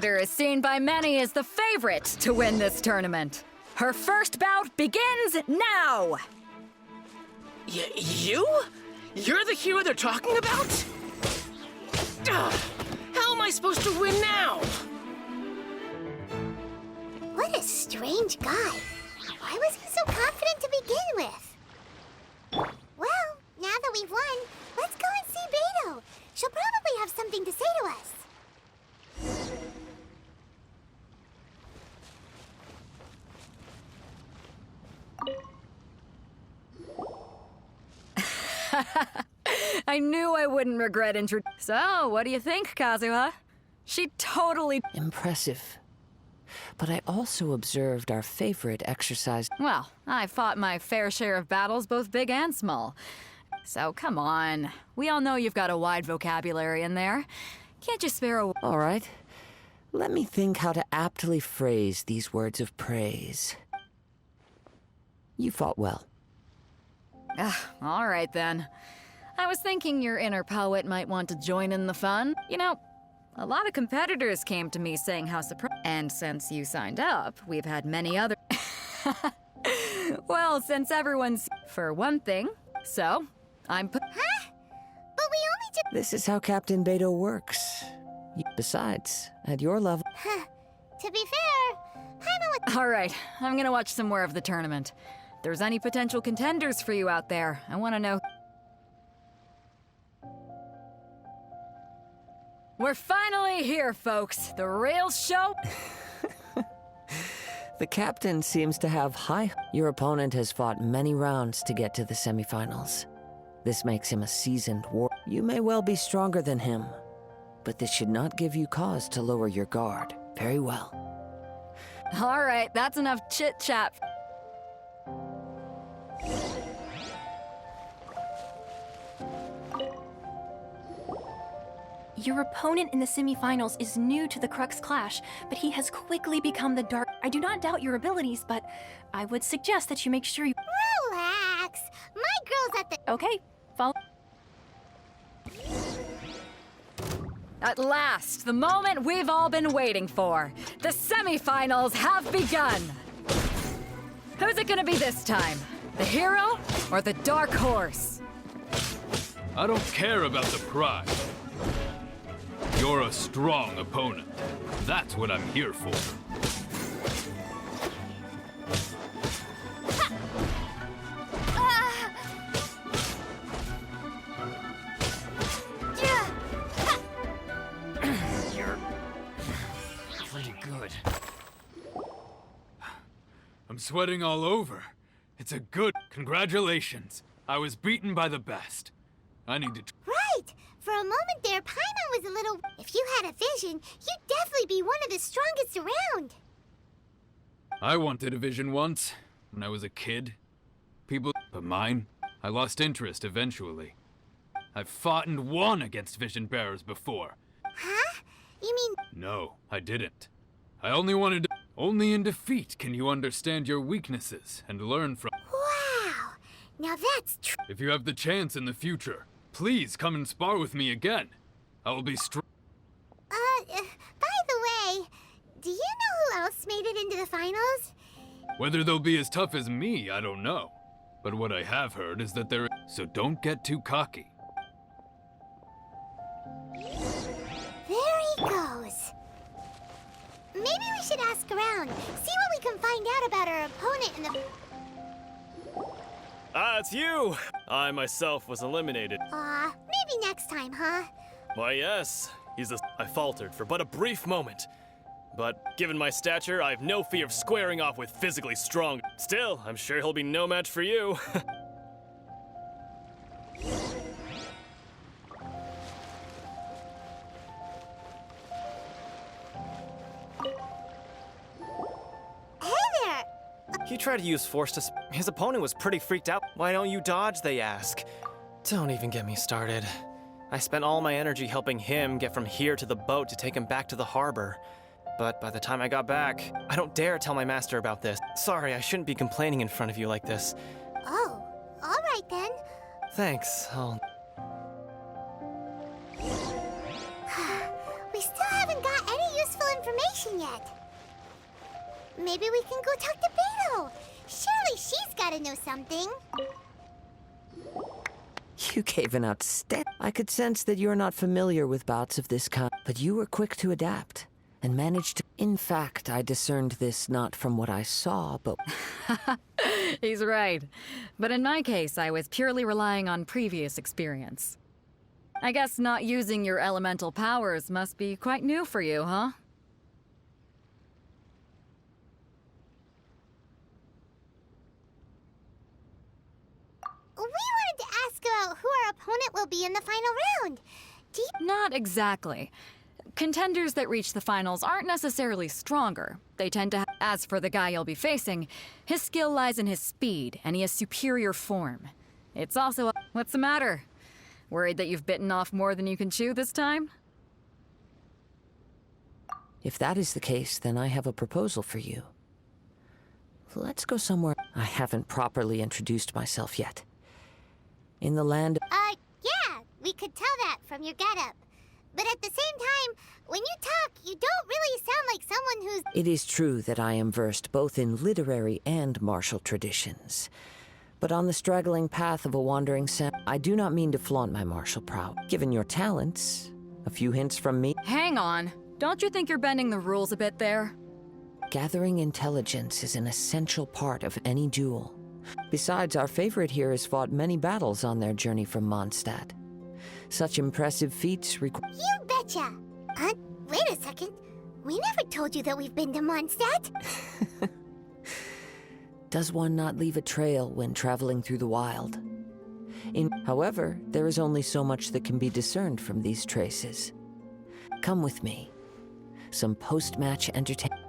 Is seen by many as the favorite to win this tournament. Her first bout begins now! You? You're the hero they're talking about? Ugh, how am I supposed to win now? What a strange guy. Why was he so confident to begin with? Well, now that we've won, let's go and see Beto. She'll probably have something to say to us. I knew I wouldn't regret So, what do you think, Kazuha? She totally... Impressive. But I also observed our favorite exercise. Well, I fought my fair share of battles, both big and small. So, come on. We all know you've got a wide vocabulary in there. Can't you spare a... All right. Let me think how to aptly phrase these words of praise. You fought well. All right, then. I was thinking your inner poet might want to join in the fun. You know, a lot of competitors came to me saying how surprised. And since you signed up, we've had many other... Well, since everyone's... For one thing, so, I'm... Huh? But we only did... This is how Captain Beto works. Besides, at your level... Huh. To be fair, Paimon would... All right, I'm gonna watch some more of the tournament. If there's any potential contenders for you out there, I want to know... We're finally here, folks. The real show... The captain seems to have high... Your opponent has fought many rounds to get to the semifinals. This makes him a seasoned war... You may well be stronger than him, but this should not give you cause to lower your guard. Very well. All right, that's enough chit-chat. Your opponent in the semifinals is new to the Crux Clash, but he has quickly become the dark... I do not doubt your abilities, but I would suggest that you make sure you... Relax. My girl's at the... Okay, follow... At last, the moment we've all been waiting for. The semifinals have begun. Who's it gonna be this time? The hero or the dark horse? I don't care about the prize. You're a strong opponent. That's what I'm here for. You're pretty good. I'm sweating all over. It's a good... Congratulations. I was beaten by the best. I need to... Right! For a moment there, Paimon was a little... If you had a vision, you'd definitely be one of the strongest around. I wanted a vision once, when I was a kid. But mine, I lost interest eventually. I've fought and won against vision bearers before. Huh? You mean... No, I didn't. I only wanted to... Only in defeat can you understand your weaknesses and learn from... Wow! Now that's true. If you have the chance in the future, please come and spar with me again. I will be strong. By the way, do you know who else made it into the finals? Whether they'll be as tough as me, I don't know. But what I have heard is that they're... So don't get too cocky. There he goes. Maybe we should ask around, see what we can find out about our opponent in the... Ah, it's you! I myself was eliminated. Maybe next time, huh? Why, yes. I faltered for but a brief moment. But given my stature, I have no fear of squaring off with physically strong. Still, I'm sure he'll be no match for you. He tried to use force to... His opponent was pretty freaked out. Why don't you dodge, they ask. Don't even get me started. I spent all my energy helping him get from here to the boat to take him back to the harbor. But by the time I got back, I don't dare tell my master about this. Sorry, I shouldn't be complaining in front of you like this. Oh, all right then. Thanks, I'll... We still haven't got any useful information action yet. Maybe we can go talk to Beto. Surely she's gotta know something. You gave an outstanding. I could sense that you're not familiar with bouts of this kind, but you were quick to adapt and managed to. In fact, I discerned this not from what I saw, but. He's right. But in my case, I was purely relying on previous experience. I guess not using your elemental powers must be quite new for you, huh? We wanted to ask about who our opponent will be in the final round. Do you... Not exactly. Contenders that reach the finals aren't necessarily stronger. They tend to. As for the guy you'll be facing, his skill lies in his speed, and he has superior form. It's also. What's the matter? Worried that you've bitten off more than you can chew this time? If that is the case, then I have a proposal for you. Let's go somewhere. I haven't properly introduced myself yet. In the land. Yeah, we could tell that from your getup. But at the same time, when you talk, you don't really sound like someone who's... It is true that I am versed both in literary and martial traditions. But on the straggling path of a wandering I do not mean to flaunt my martial prowess. Given your talents, a few hints from me... Hang on. Don't you think you're bending the rules a bit there? Gathering intelligence is an essential part of any duel. Besides, our favorite here has fought many battles on their journey from Mondstadt. Such impressive feats require... You betcha! Wait a second. We never told you that we've been to Mondstadt. Does one not leave a trail when traveling through the wild? However, there is only so much that can be discerned from these traces. Come with me. Some post-match entertainment.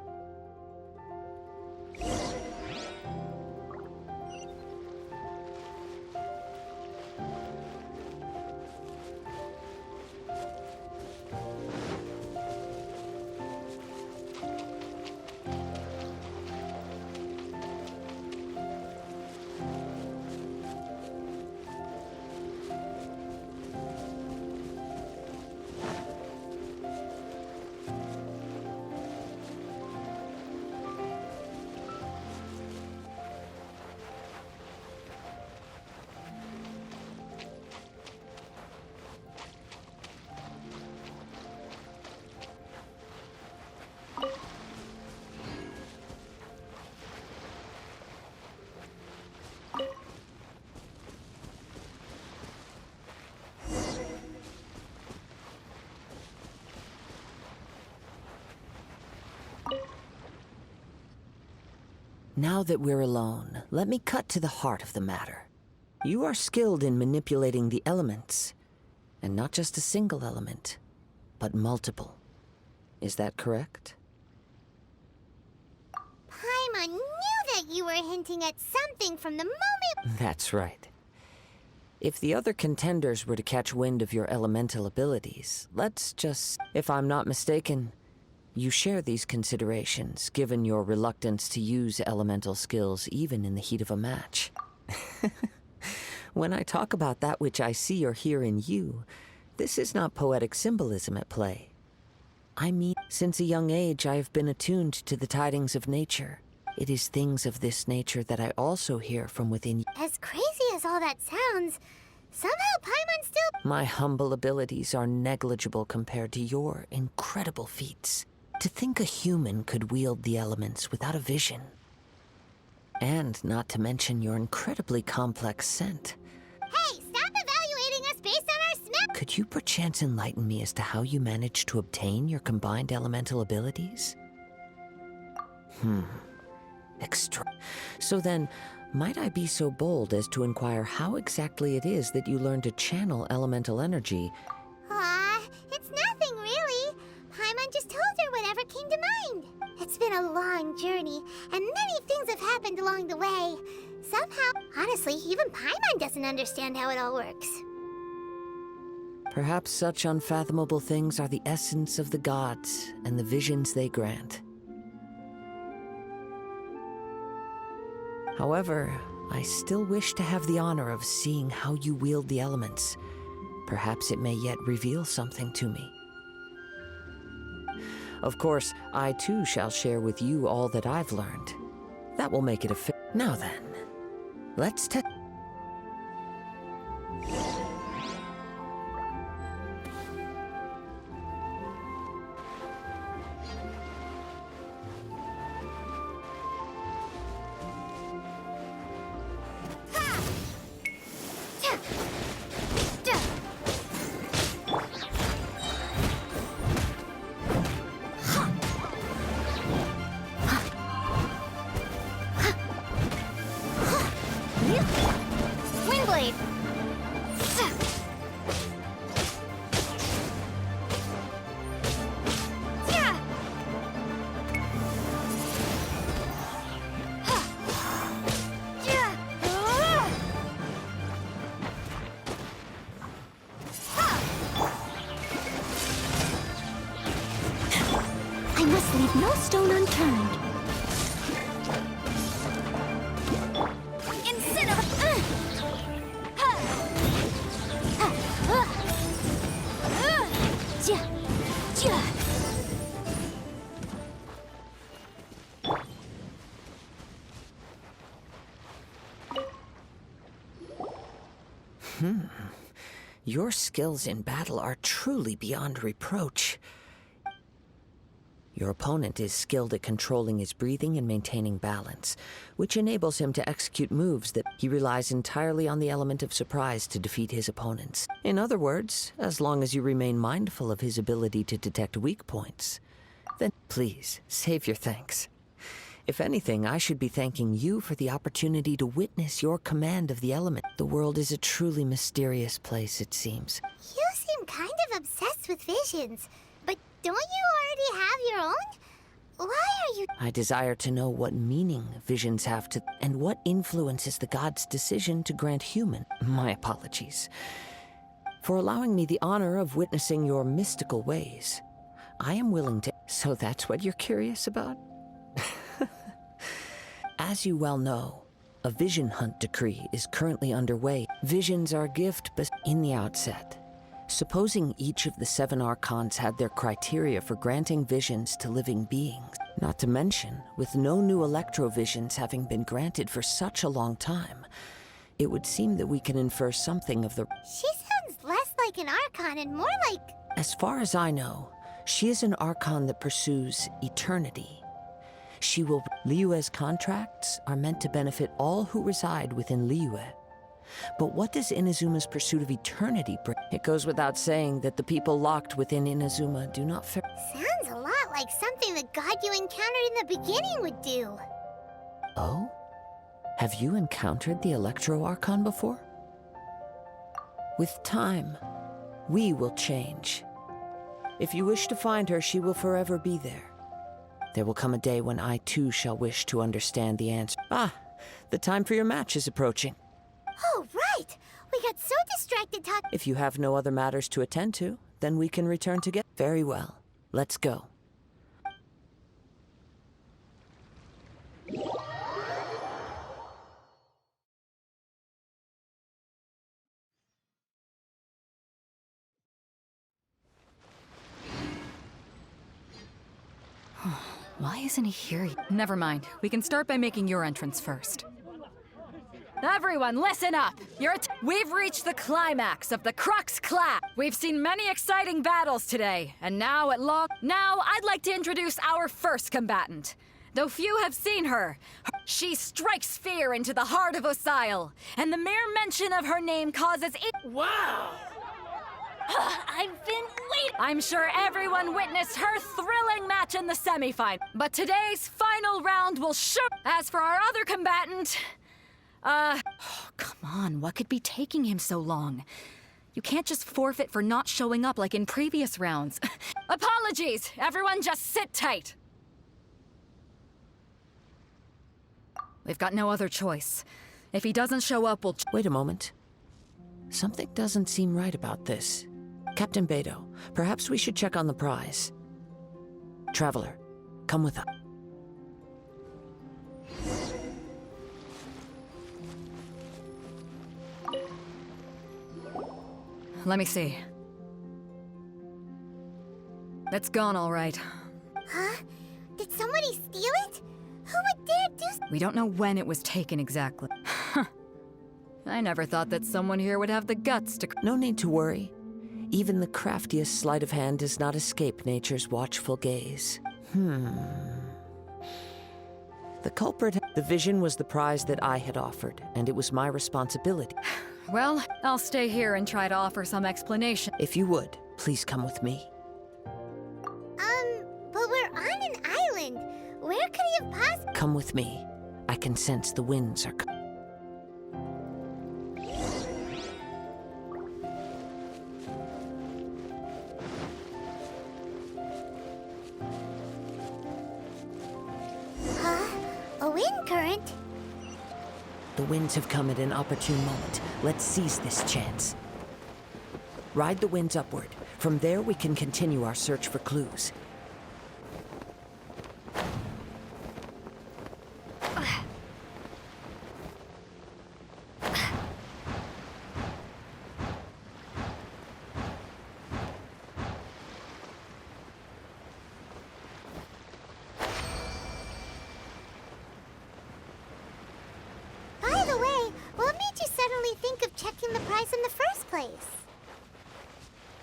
Now that we're alone, let me cut to the heart of the matter. You are skilled in manipulating the elements, and not just a single element, but multiple. Is that correct? Paimon knew that you were hinting at something from the moment... That's right. If the other contenders were to catch wind of your elemental abilities, let's just... If I'm not mistaken, you share these considerations, given your reluctance to use elemental skills even in the heat of a match. When I talk about that which I see or hear in you, this is not poetic symbolism at play. I mean, since a young age I have been attuned to the tidings of nature. It is things of this nature that I also hear from within you. As crazy as all that sounds, somehow Paimon still... My humble abilities are negligible compared to your incredible feats. To think a human could wield the elements without a vision. And not to mention your incredibly complex scent. Hey, stop evaluating us based on our smell! Could you perchance enlighten me as to how you managed to obtain your combined elemental abilities? So then, might I be so bold as to inquire how exactly it is that you learned to channel elemental energy? It's nothing really. Paimon just told her whatever came to mind. It's been a long journey, and many things have happened along the way. Somehow, honestly, even Paimon doesn't understand how it all works. Perhaps such unfathomable things are the essence of the gods and the visions they grant. However, I still wish to have the honor of seeing how you wield the elements. Perhaps it may yet reveal something to me. Of course, I too shall share with you all that I've learned. That will make it a Now then, let's test. Windblade! I must leave no stone unturned. Your skills in battle are truly beyond reproach. Your opponent is skilled at controlling his breathing and maintaining balance, which enables him to execute moves that he relies entirely on the element of surprise to defeat his opponents. In other words, as long as you remain mindful of his ability to detect weak points, then please save your thanks. If anything, I should be thanking you for the opportunity to witness your command of the element. The world is a truly mysterious place, it seems. You seem kind of obsessed with visions, but don't you already have your own? Why are you... I desire to know what meaning visions have to... and what influences the god's decision to grant human... My apologies. For allowing me the honor of witnessing your mystical ways. I am willing to... So that's what you're curious about? As you well know, a vision hunt decree is currently underway. Visions are a gift, but in the outset, supposing each of the 7 archons had their criteria for granting visions to living beings, not to mention, with no new electrovisions having been granted for such a long time, it would seem that we can infer something of the... She sounds less like an archon and more like... As far as I know, she is an archon that pursues eternity. She will... Liyue's contracts are meant to benefit all who reside within Liyue. But what does Inazuma's pursuit of eternity bring? It goes without saying that the people locked within Inazuma do not fare... Sounds a lot like something the god you encountered in the beginning would do. Oh? Have you encountered the Electro Archon before? With time, we will change. If you wish to find her, she will forever be there. There will come a day when I too shall wish to understand the answer. Ah, the time for your match is approaching. Oh, right! We got so distracted talking... If you have no other matters to attend to, then we can return together. Very well. Let's go. Why isn't he here? Never mind. We can start by making your entrance first. Everyone, listen up! We've reached the climax of the Crux class. We've seen many exciting battles today, and now I'd like to introduce our first combatant. Though few have seen her, she strikes fear into the heart of Osile, and the mere mention of her name causes Wow! I've been waiting. I'm sure everyone witnessed her thrilling match in the semifinal. But today's final round will show. As for our other combatant, come on, what could be taking him so long? You can't just forfeit for not showing up like in previous rounds. Apologies, everyone just sit tight. We've got no other choice. If he doesn't show up, we'll... Wait a moment. Something doesn't seem right about this. Captain Beto, perhaps we should check on the prize. Traveler, come with us. Let me see. It's gone all right. Huh? Did somebody steal it? Who would dare do so? We don't know when it was taken exactly. I never thought that someone here would have the guts to... No need to worry. Even the craftiest sleight of hand does not escape nature's watchful gaze. The culprit... The vision was the prize that I had offered, and it was my responsibility. Well, I'll stay here and try to offer some explanation. If you would, please come with me. But we're on an island. Where could he have possibly... Come with me. I can sense the winds are... A wind current? The winds have come at an opportune moment. Let's seize this chance. Ride the winds upward. From there, we can continue our search for clues. By the way, what made you suddenly think of checking the prize in the first place?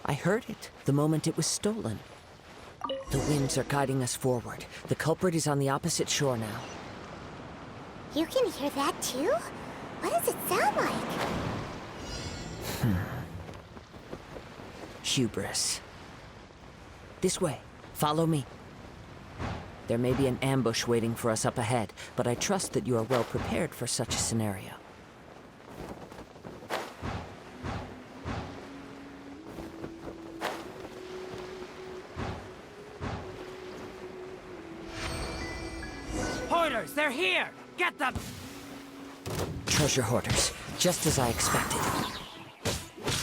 I heard it the moment it was stolen. The winds are guiding us forward. The culprit is on the opposite shore now. You can hear that too? What does it sound like? Hubris. This way. Follow me. There may be an ambush waiting for us up ahead, but I trust that you are well prepared for such a scenario. Hoarders, they're here! Get them! Treasure hoarders, just as I expected.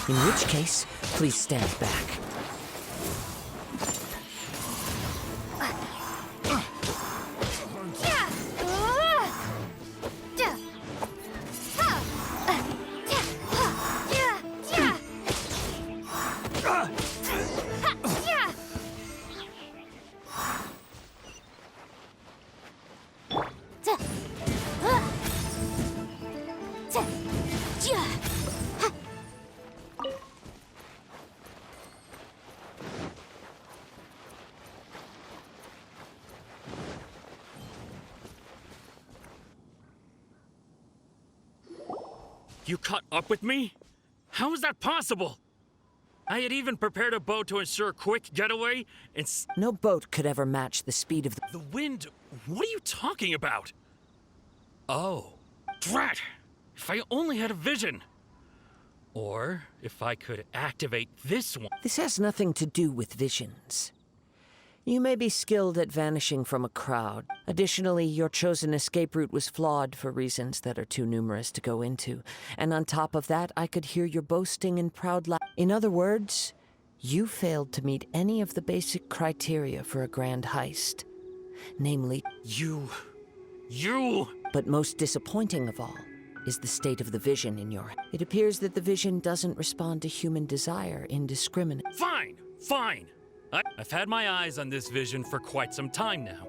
In which case, please stand back. You caught up with me? How is that possible? I had even prepared a boat to ensure a quick getaway, and No boat could ever match the speed of the wind. What are you talking about? Oh, drat! If I only had a vision. Or if I could activate this one. This has nothing to do with visions. You may be skilled at vanishing from a crowd. Additionally, your chosen escape route was flawed for reasons that are too numerous to go into. And on top of that, I could hear your boasting and proud In other words, you failed to meet any of the basic criteria for a grand heist. Namely, You... But most disappointing of all is the state of the vision in your... It appears that the vision doesn't respond to human desire indiscriminately. Fine. I've had my eyes on this vision for quite some time now.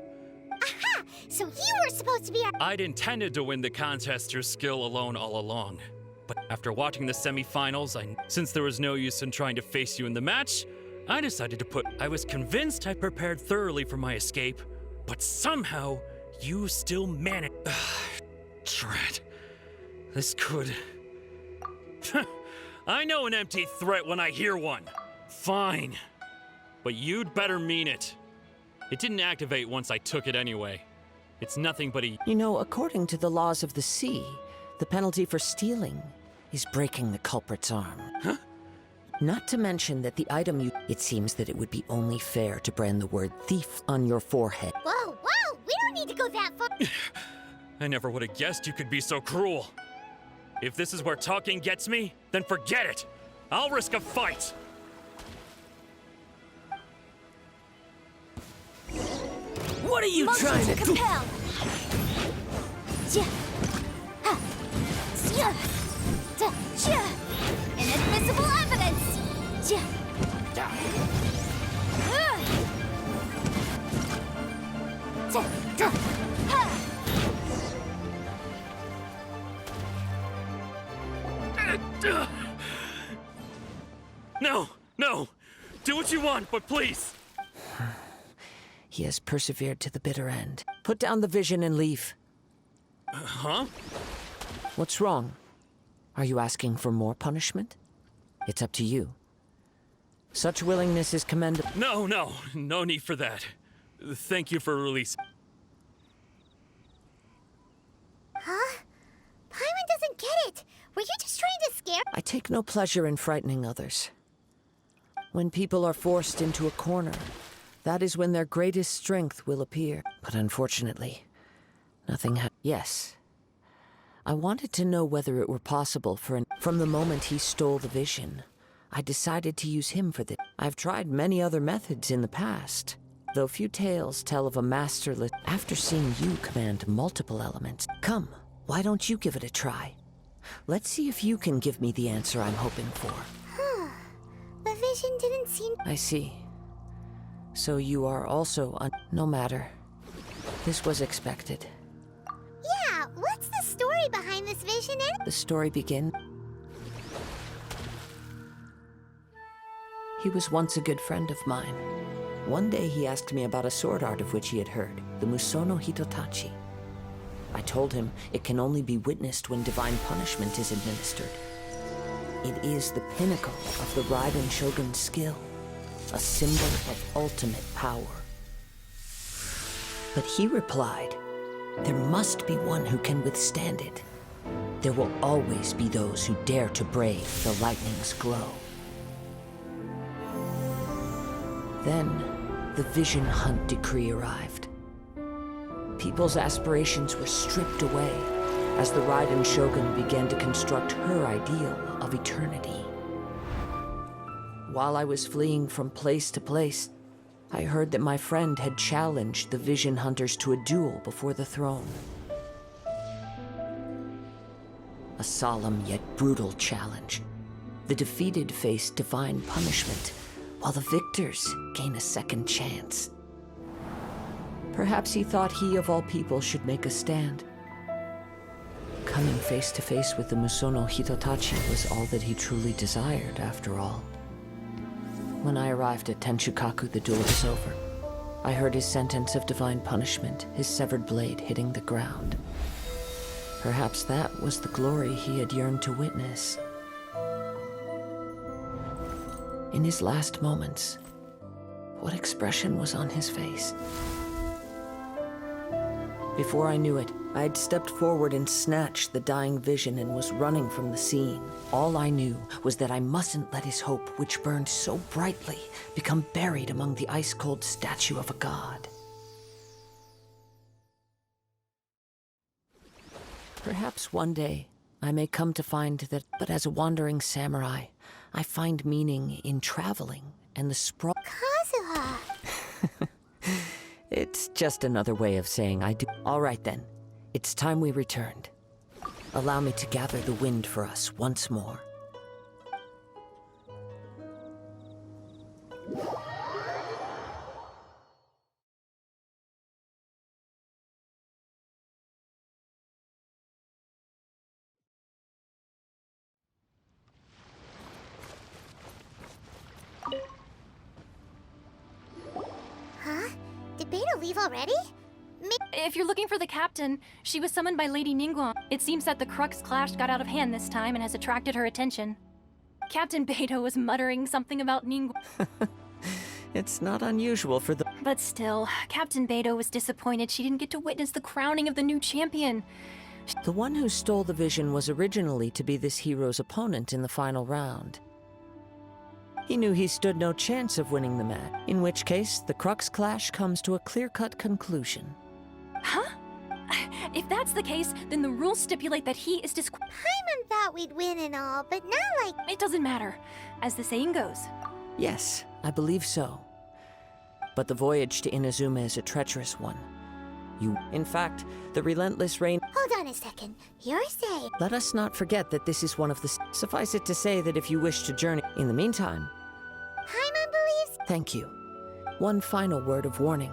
Aha! So you were supposed to be our... I'd intended to win the contest through skill alone all along. But after watching the semifinals, since there was no use in trying to face you in the match, I decided to I was convinced I'd prepared thoroughly for my escape, but somehow you still managed. Drat. This could... I know an empty threat when I hear one. Fine. But you'd better mean it. It didn't activate once I took it anyway. It's nothing but a... You know, according to the laws of the sea, the penalty for stealing is breaking the culprit's arm. Huh? Not to mention that the item you... It seems that it would be only fair to brand the word thief on your forehead. Whoa! We don't need to go that far. I never would have guessed you could be so cruel. If this is where talking gets me, then forget it. I'll risk a fight. What are you Motion trying to to compel. Inadmissible evidence. No, no! Do what you want, but please! He has persevered to the bitter end. Put down the vision and leave. Huh? What's wrong? Are you asking for more punishment? It's up to you. Such willingness is commendable. No need for that. Thank you for release. Huh? Paimon doesn't get it. Were you just trying to scare? I take no pleasure in frightening others. When people are forced into a corner, that is when their greatest strength will appear. But unfortunately, nothing Yes. I wanted to know whether it were possible From the moment he stole the vision, I decided to use him for this. I've tried many other methods in the past, though few tales tell of a masterless. After seeing you command multiple elements, come, why don't you give it a try? Let's see if you can give me the answer I'm hoping for. The vision didn't seem... I see. So you are also No matter. This was expected. Yeah, what's the story behind this vision The story begins. He was once a good friend of mine. One day he asked me about a sword art of which he had heard, the Musono Hitotachi. I told him it can only be witnessed when divine punishment is administered. It is the pinnacle of the Raiden Shogun's skill, a symbol of ultimate power. But he replied, there must be one who can withstand it. There will always be those who dare to brave the lightning's glow. Then, the Vision Hunt decree arrived. People's aspirations were stripped away as the Raiden Shogun began to construct her ideal of eternity. While I was fleeing from place to place, I heard that my friend had challenged the Vision Hunters to a duel before the throne. A solemn yet brutal challenge. The defeated face divine punishment, while the victors gain a second chance. Perhaps he thought he of all people should make a stand. Coming face to face with the Musono Hitotachi was all that he truly desired, after all. When I arrived at Tenshukaku, the duel was over. I heard his sentence of divine punishment, his severed blade hitting the ground. Perhaps that was the glory he had yearned to witness. In his last moments, what expression was on his face? Before I knew it, I had stepped forward and snatched the dying vision and was running from the scene. All I knew was that I mustn't let his hope, which burned so brightly, become buried among the ice-cold statue of a god. Perhaps one day, I may come to find that, but as a wandering samurai, I find meaning in traveling and the sprawl. Kazuha! It's just another way of saying I do. All right then, it's time we returned. Allow me to gather the wind for us once more. Huh? Did Beidou leave already? If you're looking for the captain, she was summoned by Lady Ningguang. It seems that the Crux clash got out of hand this time and has attracted her attention. Captain Beidou was muttering something about Ningguang. It's not unusual for the... But still, Captain Beidou was disappointed she didn't get to witness the crowning of the new champion. The one who stole the vision was originally to be this hero's opponent in the final round. He knew he stood no chance of winning the match, in which case the Crux clash comes to a clear-cut conclusion. Huh? If that's the case, then the rules stipulate that he is Paimon thought we'd win and all, but not like... It doesn't matter, as the saying goes. Yes, I believe so. But the voyage to Inazuma is a treacherous one. In fact, the relentless rain... Hold on a second. You're saying... Let us not forget that this is one of the... Suffice it to say that if you wish to journey... In the meantime... Paimon believes... Thank you. One final word of warning.